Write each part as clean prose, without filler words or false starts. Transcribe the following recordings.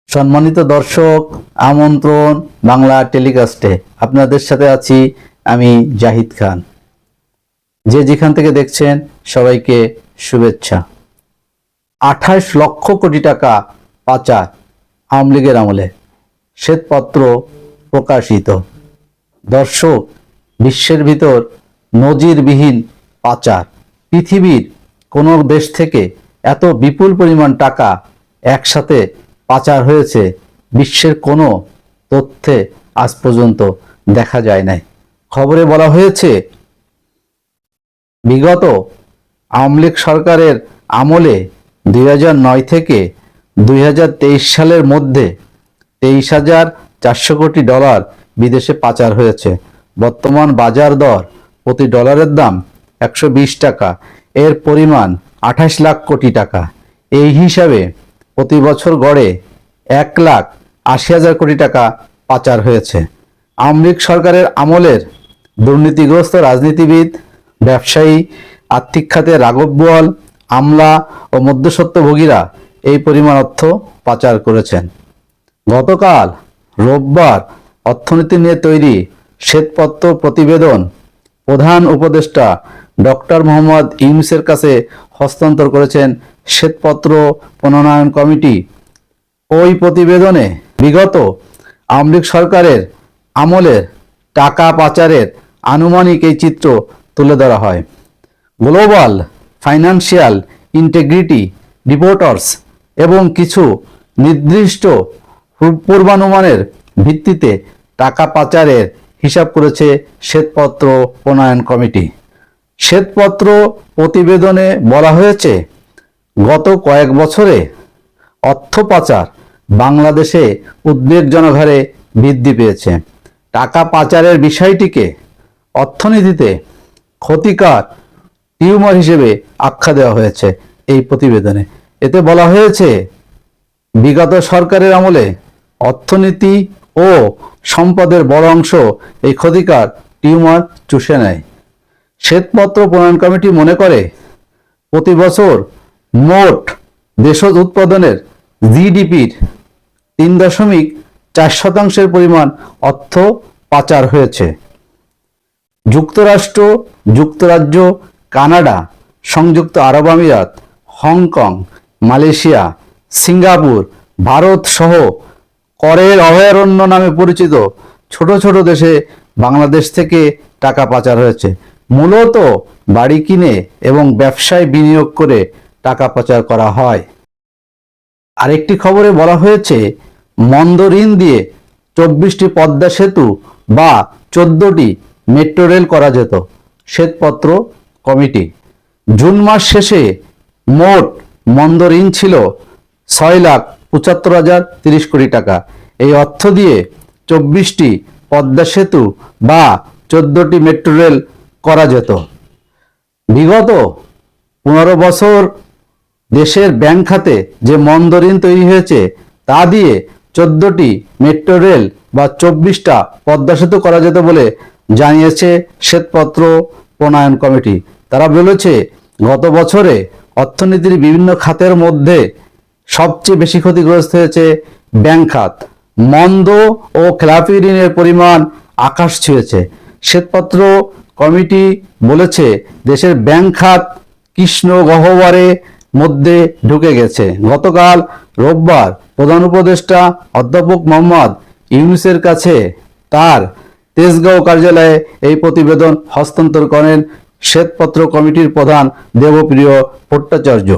সম্মানিত দর্শক, আমন্ত্রণ বাংলা টেলিকাস্টে আপনাদের সাথে আছি আমি জাহিদ খান। যে যেখান থেকে দেখছেন সবাইকে শুভেচ্ছা। 28 লক্ষ কোটি টাকা পাচার আওয়ামী লীগের আমলে, শ্বেতপত্র প্রকাশিত। দর্শক, বিশ্বের ভিতর নজিরবিহীন পাচার। পৃথিবীর কোনো দেশ থেকে এত বিপুল পরিমাণ টাকা একসাথে পাচার হয়েছে বিশ্বের কোনো তথ্যে আজ পর্যন্ত দেখা যায় নাই। খবরে বলা হয়েছে বিগত আওয়ামী লীগ সরকারের আমলে 2009 থেকে 2023 সালের মধ্যে 23,400 কোটি ডলার বিদেশে পাচার হয়েছে। বর্তমান বাজার দর প্রতি ডলারের দাম 120 টাকা, এর পরিমাণ 28 লাখ কোটি টাকা। এই হিসাবে প্রতি বছর গড়ে 1,80,000 কোটি টাকা পাচার হয়েছে। আওয়ামী লীগ সরকারের আমলের দুর্নীতিগ্রস্ত রাজনীতিবিদ, ব্যবসায়ী, আর্থিক খাতে রাঘব বোয়াল, আমলা ও মধ্যস্বত্বভোগীরা এই পরিমাণ অর্থ পাচার করেছেন। গতকাল রোববার অর্থনীতি নিয়ে তৈরি শ্বেতপত্র প্রতিবেদন প্রধান উপদেষ্টা ডক্টর মোহাম্মদ ইউনূসের কাছে হস্তান্তর করেছেন শ্বেতপত্র প্রণয়ন কমিটি। ওই প্রতিবেদনে বিগত আওয়ামী লীগ সরকারের আমলের টাকা পাচারের আনুমানিক এই চিত্র তুলে ধরা হয়। গ্লোবাল ফাইন্যান্সিয়াল ইন্টিগ্রিটি রিপোর্টার্স এবং কিছু নির্দিষ্ট পূর্বানুমানের ভিত্তিতে টাকা পাচারের হিসাব করেছে শ্বেতপত্র প্রণয়ন কমিটি। শ্বেতপত্র প্রতিবেদনে বলা হয়েছে, গত কয়েক বছরে অর্থ পাচার বাংলাদেশে উদ্বেগজনক হারে বৃদ্ধি পেয়েছে। টাকা পাচারের বিষয়টিকে অর্থনীতিতে ক্ষতিকর টিউমার হিসেবে আখ্যা দেওয়া হয়েছে এই প্রতিবেদনে। এতে বলা হয়েছে, বিগত সরকারের আমলে অর্থনীতি ও সম্পদের বড় অংশ এই ক্ষতিকর টিউমার চুষে নেয়। শ্বেতপত্র প্রণয়ন কমিটি মনে করে, প্রতি বছর মোট দেশজ উৎপাদনের জিডিপির 3.4% পরিমাণ অর্থ পাচার হয়েছে। যুক্তরাষ্ট্র, যুক্তরাজ্য, কানাডা, সংযুক্ত আরব আমিরাত, হংকং, মালয়েশিয়া, সিঙ্গাপুর, ভারত সহ করের অভয়ারণ্য নামে পরিচিত ছোট ছোট দেশে বাংলাদেশ থেকে টাকা পাচার হয়েছে। মূলত বাড়ি কিনে এবং ব্যবসায় বিনিয়োগ করে টাকা পাচার করা হয়। আরেকটি খবরে বলা হয়েছে, মন্দ ঋণ দিয়ে 24টি পদ্মা সেতু বা 14টি মেট্রো রেল করা যেত। শ্বেতপত্র কমিটি জুন মাস শেষে মোট মন্দ ঋণ ছিল 6,75,030 কোটি টাকা। এই অর্থ দিয়ে 24টি পদ্মা সেতু বা 14টি মেট্রো রেল করা যেত। বিগত 15 বছর দেশের ব্যাংক খাতে যে মন্দ ঋণ তৈরি হয়েছে তা দিয়ে 14টি মেট্রো রেল বা 24টা পদ্মা সেতু করা যেত বলে জানিয়েছে শ্বেতপত্র প্রণয়ন কমিটি। তারা বলেছে, গত বছরে অর্থনীতির বিভিন্ন খাতের মধ্যে সবচেয়ে বেশি ক্ষতিগ্রস্ত হয়েছে ব্যাংক খাত। মন্দ ও খেলাপি ঋণের পরিমাণ আকাশ ছুঁয়েছে। শ্বেতপত্র কমিটি বলেছে, দেশের ব্যাংক খাত কৃষ্ণ গহ্বরে মধ্যে ঢুকে গেছে। গতকাল রোববার প্রধান উপদেষ্টা অধ্যাপক মোহাম্মদ ইউনূসের কাছে তার তেজগাঁও কার্যালয়ে এই প্রতিবেদন হস্তান্তর করেন শ্বেতপত্র কমিটির প্রধান দেবপ্রিয় ভট্টাচার্য।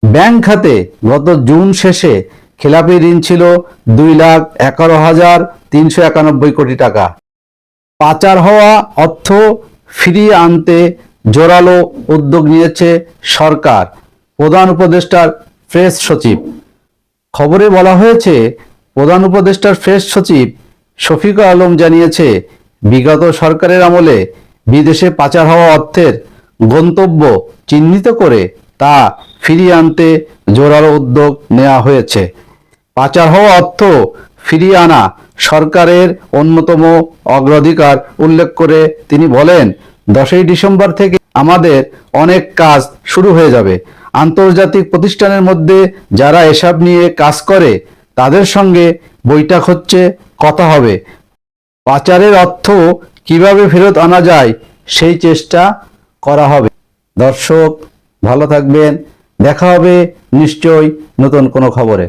ব্যাংক খাতে গত জুন শেষে খেলাপি ঋণ ছিল 2,11,391 কোটি টাকা। পাচার হওয়া অর্থ ফিরিয়ে আনতে জোরালো উদ্যোগ নিয়েছে সরকার। প্রধান উপদেষ্টার প্রেস সচিব। খবরে বলা হয়েছে, প্রধান উপদেষ্টার প্রেস সচিব শফিকুল আলম জানিয়েছে, বিগত সরকারের আমলে বিদেশে পাচার হওয়া অর্থের গন্তব্য চিহ্নিত করে তা ফিরিয়ে আনতে জোরালো উদ্যোগ নেওয়া হয়েছে। পাচার হওয়া অর্থ ফিরিয়ে আনা সরকারের অন্যতম অগ্রাধিকার উল্লেখ করে তিনি বলেন, 10ই ডিসেম্বর থেকে আমাদের অনেক কাজ শুরু হয়ে যাবে। আন্তর্জাতিক প্রতিষ্ঠানের মধ্যে যারা এসব নিয়ে কাজ করে তাদের সঙ্গে বৈঠক হচ্ছে, কথা হবে। পাচারের অর্থ কিভাবে ফেরত আনা যায় সেই চেষ্টা করা হবে। দর্শক ভালো থাকবেন, দেখা হবে নিশ্চয়ই নতুন কোনো খবরে।